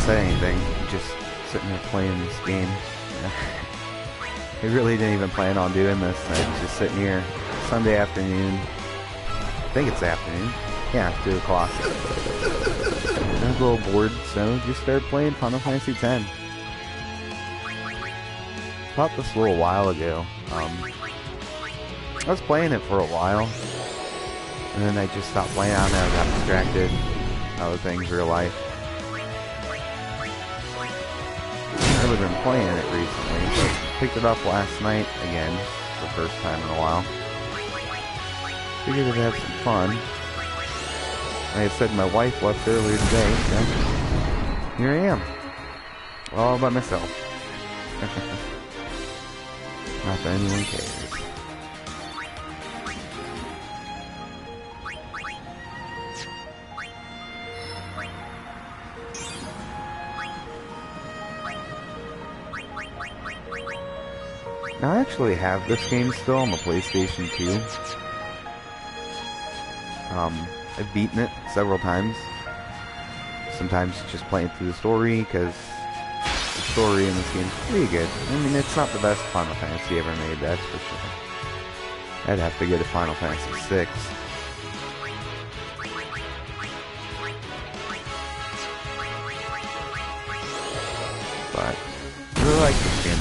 said anything. Just sitting there playing this game. I really didn't even plan on doing this. I was just sitting here Sunday afternoon. I think it's afternoon. Yeah, 2 o'clock. I was a little bored, so just started playing Final Fantasy X. Bought this a little while ago. I was playing it for a while, and then I just stopped playing on it. I got distracted. Other things, real life. I've really been playing it recently, but picked it up last night again, for the first time in a while. Figured I'd have some fun. Like I said, my wife left earlier today, so here I am. All by myself. Not that anyone cares. Now, I actually have this game still on the PlayStation 2. I've beaten it several times. Sometimes just playing through the story, because the story in this game is pretty good. I mean, it's not the best Final Fantasy ever made, that's for sure. I'd have to get a Final Fantasy 6. But I really like this game.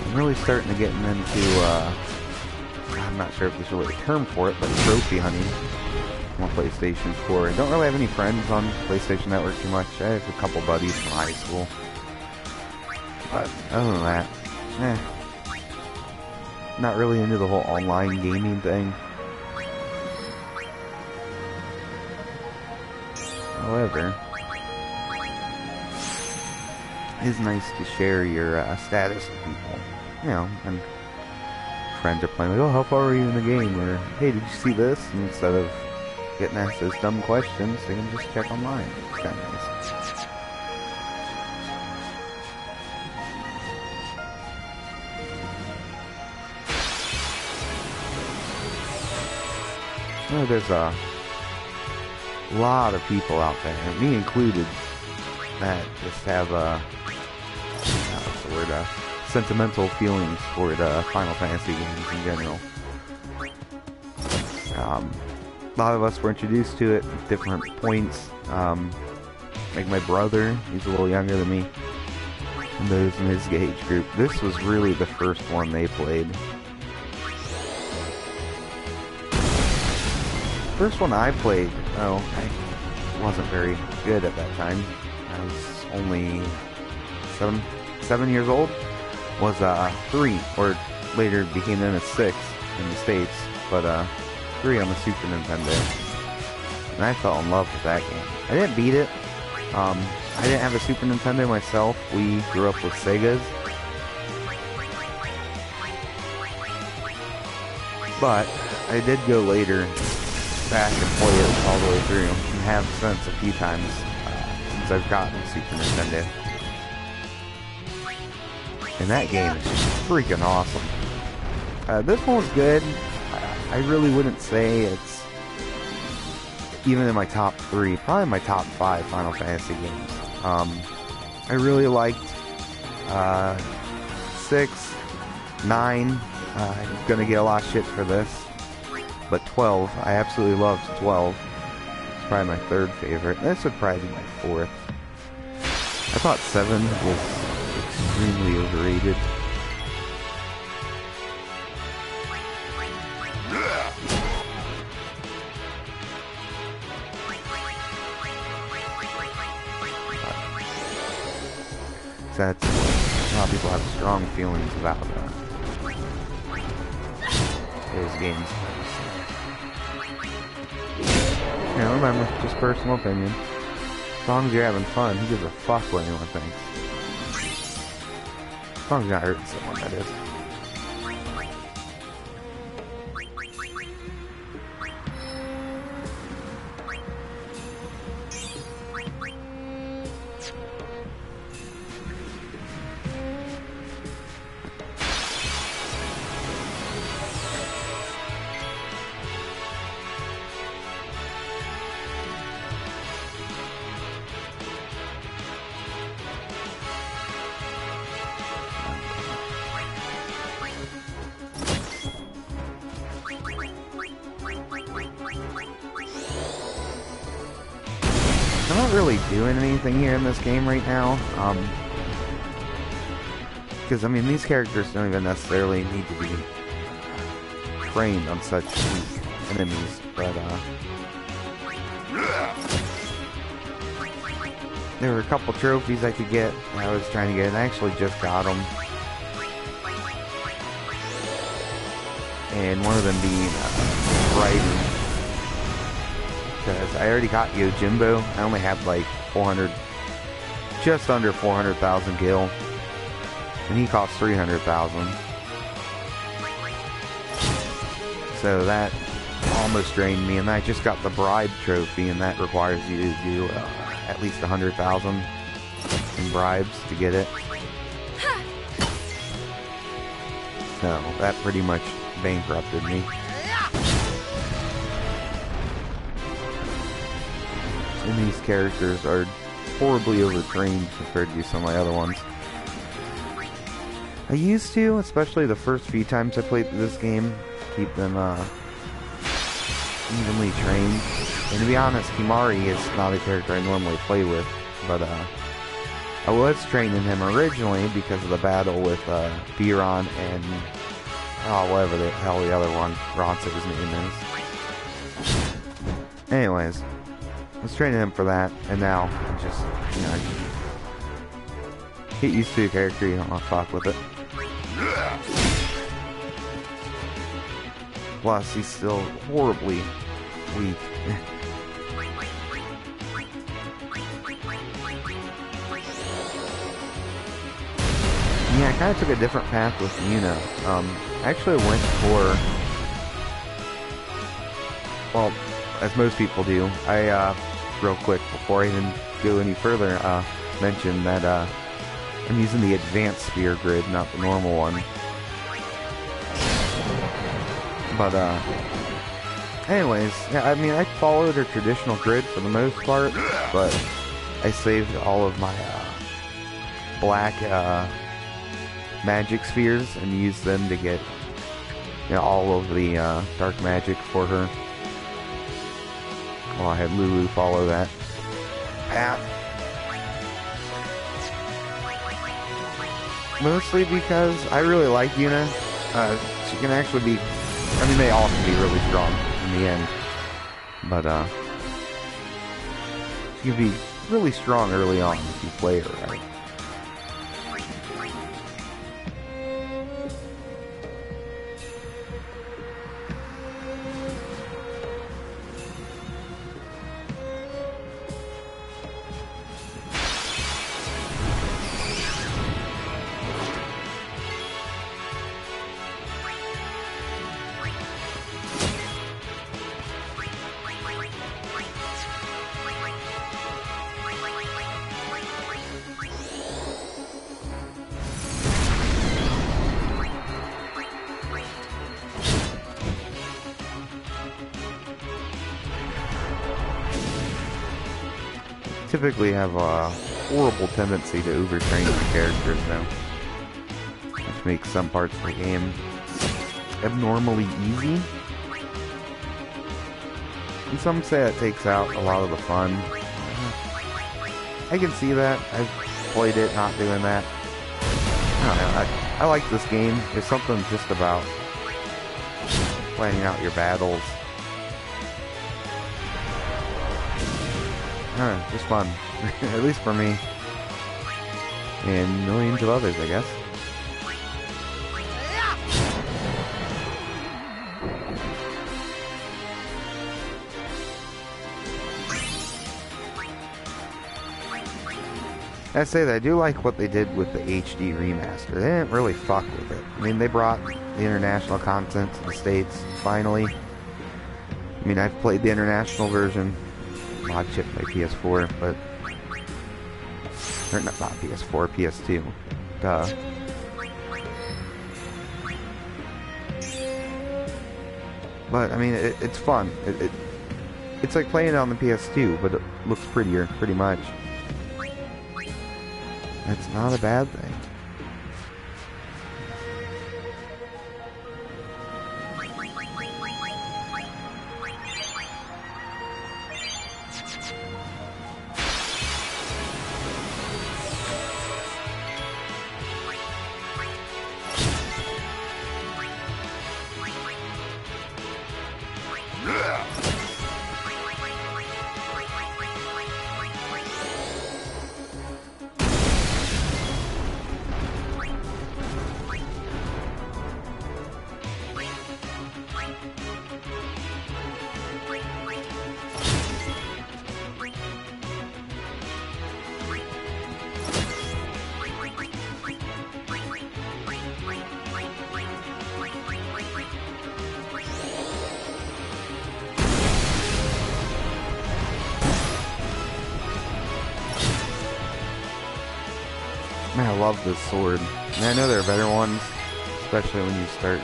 I'm really starting to get into, I'm not sure if there's really a term for it, but trophy hunting on PlayStation 4. I don't really have any friends on PlayStation Network too much. I have a couple buddies from high school. But other than that, not really into the whole online gaming thing. However, it is nice to share your status with people. You know, and friends are playing like, oh, how far are you in the game? Or, hey, did you see this? And instead of getting asked those dumb questions, they can just check online. It's kind of nice. Well, there's a lot of people out there, me included, that just have what's the word, sentimental feelings toward Final Fantasy games in general. A lot of us were introduced to it at different points. Like my brother, he's a little younger than me, and those in his age group. This was really the first one they played. First one I played, I wasn't very good at that time. I was only 7 years old. Was 3, or later became known as 6 in the States, but 3 on the Super Nintendo. And I fell in love with that game. I didn't beat it. I didn't have a Super Nintendo myself. We grew up with Segas. But I did go later back and play it all the way through, and have since a few times since I've gotten Super Nintendo. And that game is just freaking awesome. This one was good. I really wouldn't say it's even in my top 3, probably my top 5 Final Fantasy games. I really liked 6, 9. I'm gonna get a lot of shit for this. But 12, I absolutely loved 12. It's probably my 3rd favorite. This would probably be my 4th. I thought 7 was extremely overrated. That's a lot of people have strong feelings about those games. Yeah, remember, just personal opinion. As long as you're having fun, who gives a fuck what anyone thinks? As long as you're not hurting someone, that is. really doing anything here in this game right now. Because, I mean, these characters don't even necessarily need to be trained on such enemies, but, there were a couple trophies I could get, and I was trying to get, and I actually just got them. And one of them being, writing. Because I already got Yojimbo. I only have like 400, just under 400,000 gil. And he costs 300,000. So that almost drained me. And I just got the bribe trophy, and that requires you to do at least 100,000 in bribes to get it. So that pretty much bankrupted me. And these characters are horribly overtrained compared to some of my other ones. I used to, especially the first few times I played this game, keep them evenly trained. And to be honest, Kimari is not a character I normally play with, but I was training him originally because of the battle with Biron and whatever the hell the other one, Ronso's name is. Anyways, I was training him for that, and now I just, you know, get used to a character, you don't want to fuck with it. Plus, he's still horribly weak. Yeah, I kind of took a different path with Yuna. I actually went for, well, as most people do, I, real quick, before I even go any further, mention that, I'm using the advanced sphere grid, not the normal one. But, anyways, yeah, I mean, I followed a traditional grid for the most part, but I saved all of my, black, magic spheres and used them to get, you know, all of the, dark magic for her. Well, I had Lulu follow that path. Mostly because I really like Yuna. She can actually be, I mean, they all can be really strong in the end. But, she can be really strong early on if you play her right. Typically have a horrible tendency to overtrain the characters now, which makes some parts of the game abnormally easy. And some say that takes out a lot of the fun. I can see that. I've played it not doing that. I don't know. I like this game. There's something just about planning out your battles. Just fun. At least for me. And millions of others, I guess. I say that I do like what they did with the HD Remaster. They didn't really fuck with it. I mean, they brought the international content to the States, finally. I mean, I've played the international version. Mod chip by PS4, but or not PS4, PS2. Duh. But I mean, it's fun. It's like playing it on the PS2, but it looks prettier, pretty much. That's not a bad thing. love this sword. And I know there are better ones, especially when you start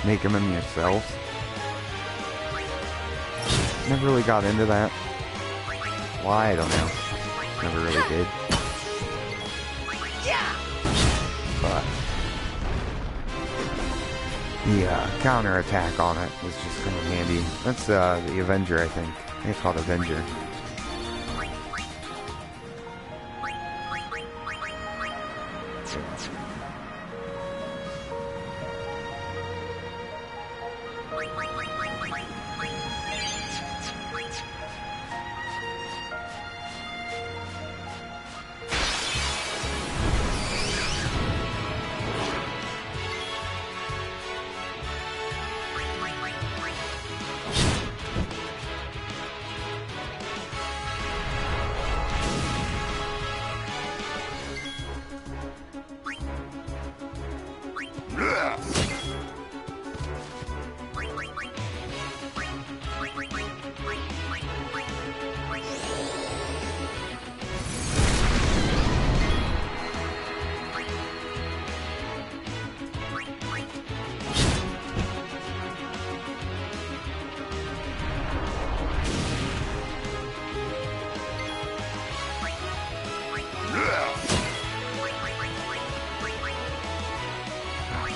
making them yourself. Never really got into that. Why? I don't know. Never really did. But the counter attack on it was just kind of handy. That's the Avenger, I think. I think it's called Avenger.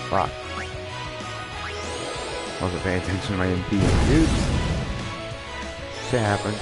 Fuck. Wasn't paying attention to my MP. Oops. Shit happens.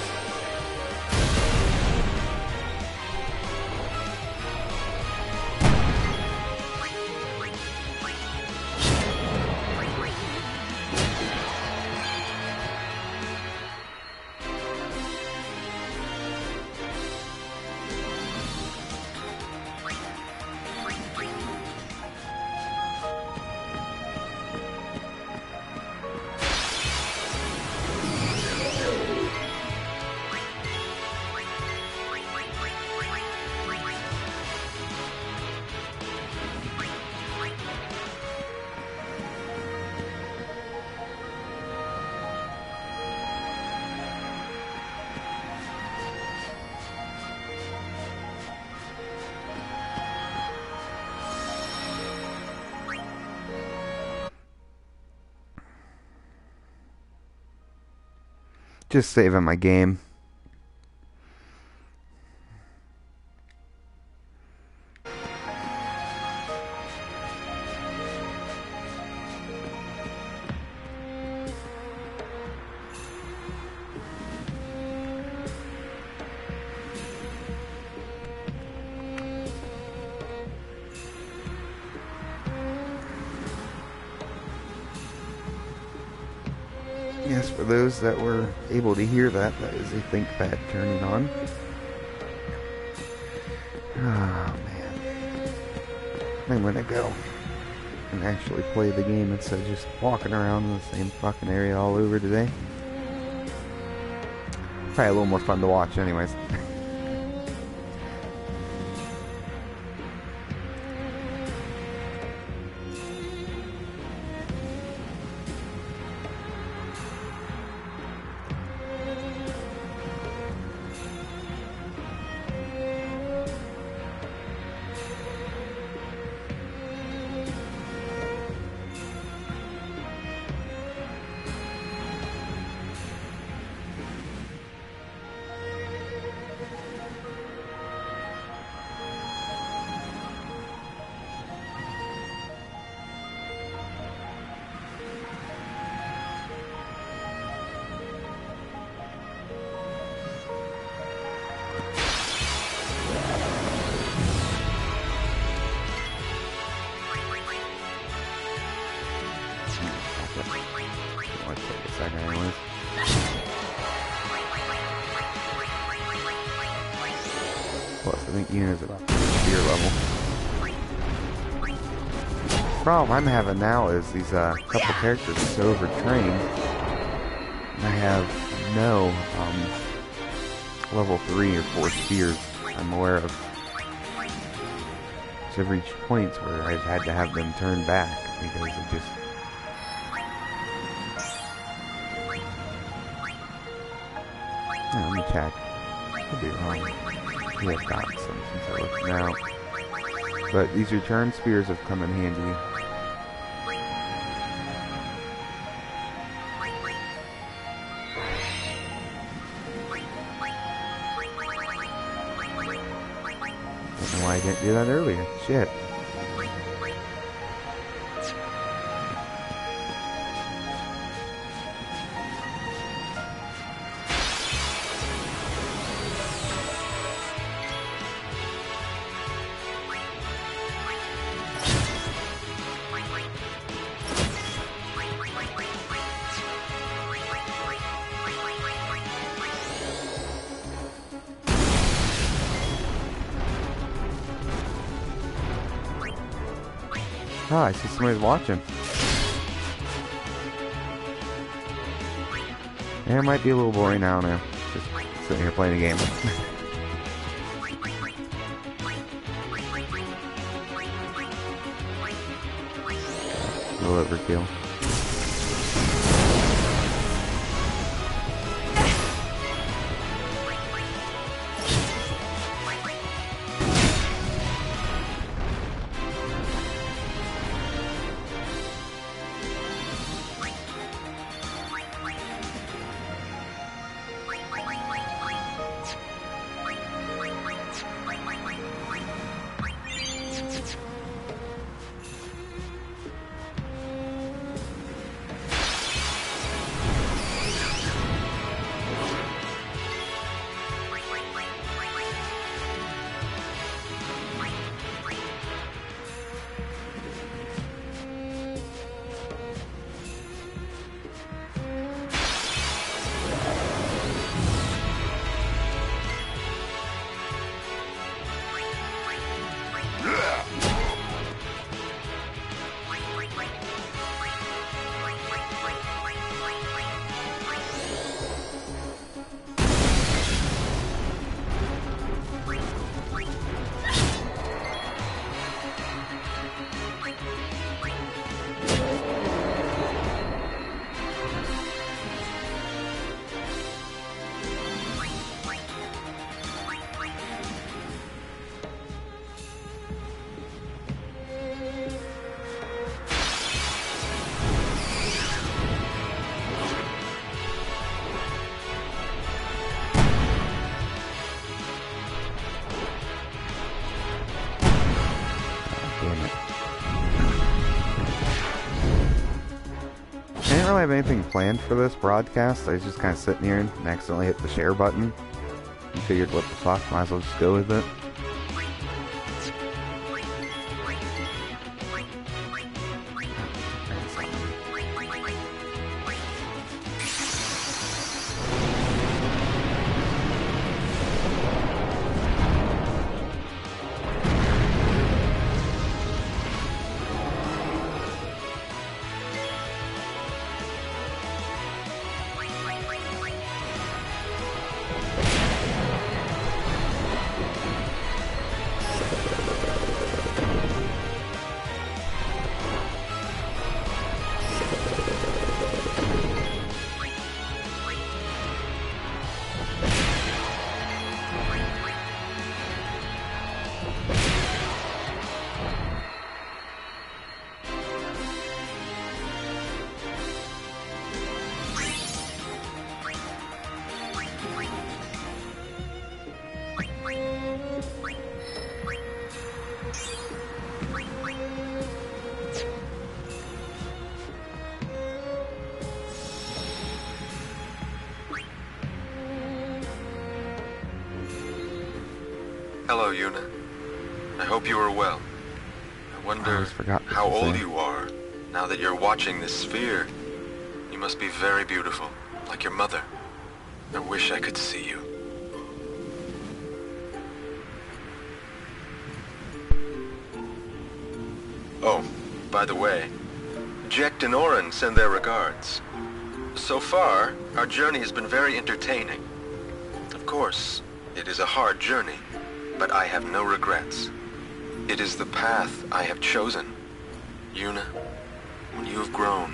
Just saving my game. Yes, for those that were able to hear that, that is a ThinkPad turning on. Oh, man. I'm gonna go and actually play the game instead of just walking around in the same fucking area all over today. Probably a little more fun to watch anyways. Plus, I think Yuna's about tier level. The problem I'm having now is these couple characters are so overtrained. I have no level 3 or 4 spears I'm aware of. So I've reached points where I've had to have them turned back because of just... Oh, let me check. Could be wrong. We have gotten some since I looked now. But these return spears have come in handy. Don't know why I didn't do that earlier. Shit. Ah, I see somebody's watching. Yeah, it might be a little boring now. Just sitting here playing a game. A little overkill. I didn't really have anything planned for this broadcast. I was just kind of sitting here and accidentally hit the share button and figured, what the fuck, might as well just go with it. Hello, Yuna. I hope you are well. I wonder how old you are now that you're watching this sphere. You must be very beautiful, like your mother. I wish I could see you. Oh, by the way, Jekt and Oren send their regards. So far, our journey has been very entertaining. Of course, it is a hard journey, but I have no regrets. It is the path I have chosen. Yuna, when you have grown,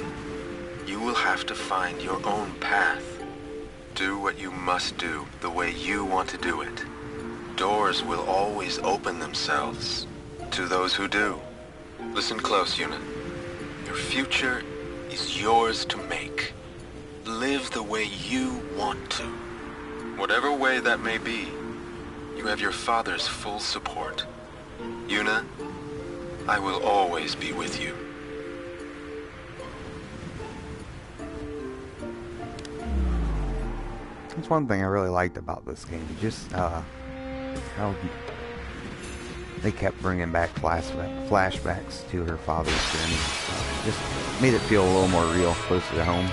you will have to find your own path. Do what you must do the way you want to do it. Doors will always open themselves. to those who do. Listen close, Yuna. Your future is yours to make. Live the way you want to. Whatever way that may be, you have your father's full support. Yuna, I will always be with you. That's one thing I really liked about this game. Just how they kept bringing back flashbacks to her father's journey. Just made it feel a little more real, closer to home.